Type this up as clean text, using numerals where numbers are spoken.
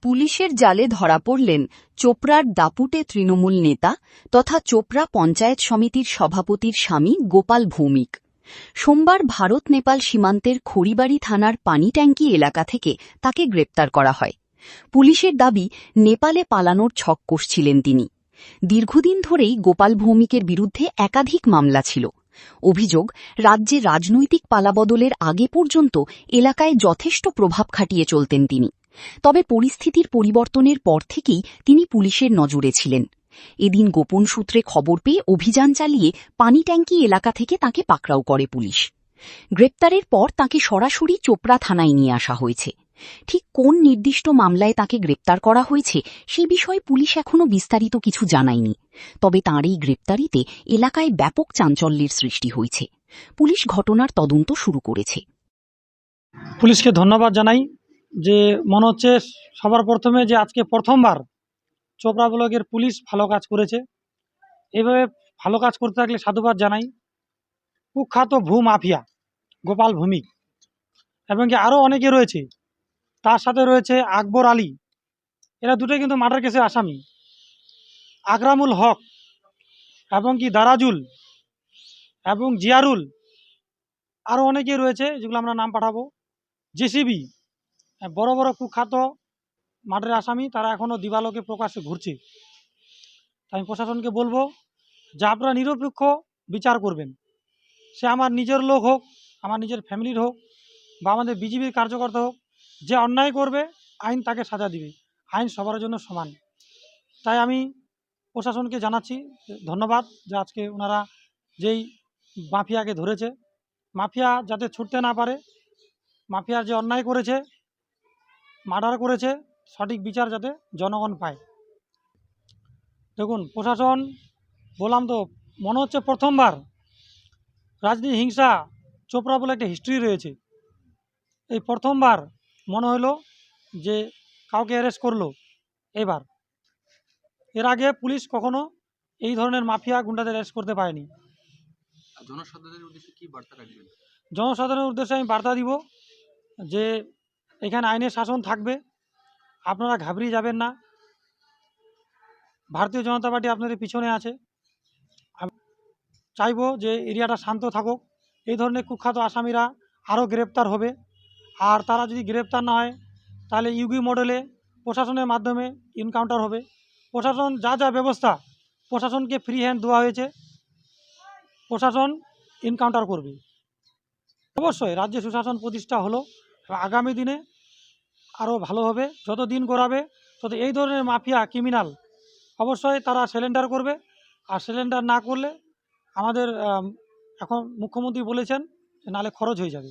পুলিশের জালে ধরা পড়লেন চোপড়ার দাপুটে তৃণমূল নেতা তথা চোপড়া পঞ্চায়েত সমিতির সভাপতির স্বামী গোপাল ভৌমিক। সোমবার ভারত নেপাল সীমান্তের খড়িবাড়ি থানার পানিট্যাঙ্কি এলাকা থেকে তাকে গ্রেপ্তার করা হয়। পুলিশের দাবি, নেপালে পালানোর ছক কষছিলেন তিনি। দীর্ঘদিন ধরেই গোপাল ভৌমিকের বিরুদ্ধে একাধিক মামলা ছিল। অভিযোগ, রাজ্যে রাজনৈতিক পালাবদলের আগে পর্যন্ত এলাকায় যথেষ্ট প্রভাব খাটিয়ে চলতেন তিনি। তবে পরিস্থিতির পরিবর্তনের পর থেকেই তিনি পুলিশের নজরে ছিলেন। এদিন গোপন সূত্রে খবর পেয়ে অভিযান চালিয়ে পানিট্যাঙ্কি এলাকা থেকে তাকে পাকড়াও করে পুলিশ। গ্রেপ্তারের পর তাকে সরাসরি চোপড়া থানায় নিয়ে আসা হয়েছে। ঠিক কোন নির্দিষ্ট মামলায় তাকে গ্রেপ্তার করা হয়েছে সে বিষয়ে পুলিশ এখনো বিস্তারিত কিছু জানায়নি। তবে তাঁর এই গ্রেপ্তারিতে এলাকায় ব্যাপক চাঞ্চল্যের সৃষ্টি হয়েছে। পুলিশ ঘটনার তদন্ত শুরু করেছে। পুলিশকে ধন্যবাদ জানাই যে মনে হচ্ছে সবার প্রথমে যে আজকে প্রথমবার চোপড়া ব্লকের পুলিশ ভালো কাজ করেছে। এভাবে ভালো কাজ করতে থাকলে সাধুবাদ জানাই। কুখ্যাত ভূ মাফিয়া গোপাল ভৌমিক এবং কি আরও অনেকে রয়েছে, তার সাথে রয়েছে আকবর আলী, এরা দুটোই কিন্তু মার্ডার কেসের আসামি। আকরামুল হক এবং কি দারাজুল এবং জিয়ারুল, আরও অনেকেই রয়েছে যেগুলো আমরা নাম পাঠাবো। জেসিবি, বড় বড় কুখ্যাত মার্ডারের আসামি, তারা এখনও দিবালোকে প্রকাশ্যে ঘুরছে। আমি প্রশাসনকে বলবো যে আপনারা নিরপেক্ষ বিচার করবেন। সে আমার নিজের লোক হোক, আমার নিজের ফ্যামিলির হোক, বা আমাদের বিজেপির কার্যকর্তা হোক, যে অন্যায় করবে আইন তাকে সাজা দিবে। আইন সবার জন্য সমান। তাই আমি প্রশাসনকে জানাচ্ছি ধন্যবাদ যে আজকে ওনারা যেই মাফিয়াকে ধরেছে, মাফিয়া যাতে ছুটতে না পারে, মাফিয়ার যে অন্যায় করেছে, মার্ডার করেছে, সঠিক বিচার যাতে জনগণ পায়। দেখুন প্রশাসন, বললাম তো, মনে হচ্ছে প্রথমবার রাজনীতি হিংসা চোপড়া বলে একটা হিস্ট্রি রয়েছে। এই প্রথমবার মনে হলো যে কাউকে অ্যারেস্ট করলো এবার। এর আগে পুলিশ কখনো এই ধরনের মাফিয়া গুন্ডাদের অ্যারেস্ট করতে পারেনি। জনসাধারণের উদ্দেশ্যে কি বার্তা রাখবেন? জনসাধারণের উদ্দেশ্যে আমি বার্তা দিব যে এখানে আইনের শাসন থাকবে, আপনারা ঘাবড়িয়ে যাবেন না। ভারতীয় জনতা পার্টি আপনাদের পিছনে আছে। আমি চাইবো যে এরিয়াটা শান্ত থাকুক। এই ধরনের কুখ্যাত আসামিরা আরও গ্রেপ্তার হবে। আর তারা যদি গ্রেপ্তার না হয় তাহলে ইউগি মডেলে প্রশাসনের মাধ্যমে এনকাউন্টার হবে। প্রশাসন যা যা ব্যবস্থা, প্রশাসনকে ফ্রি হ্যান্ড দেওয়া হয়েছে, প্রশাসন এনকাউন্টার করবে। অবশ্যই রাজ্যে সুশাসন প্রতিষ্ঠা হলো, আগামী দিনে আরও ভালো হবে। যত দিন গড়াবে তত এই ধরনের মাফিয়া ক্রিমিনাল অবশ্যই তারা সারেন্ডার করবে। আর সারেন্ডার না করলে আমাদের এখন মুখ্যমন্ত্রী বলেছেন যে নালে খরচ হয়ে যাবে।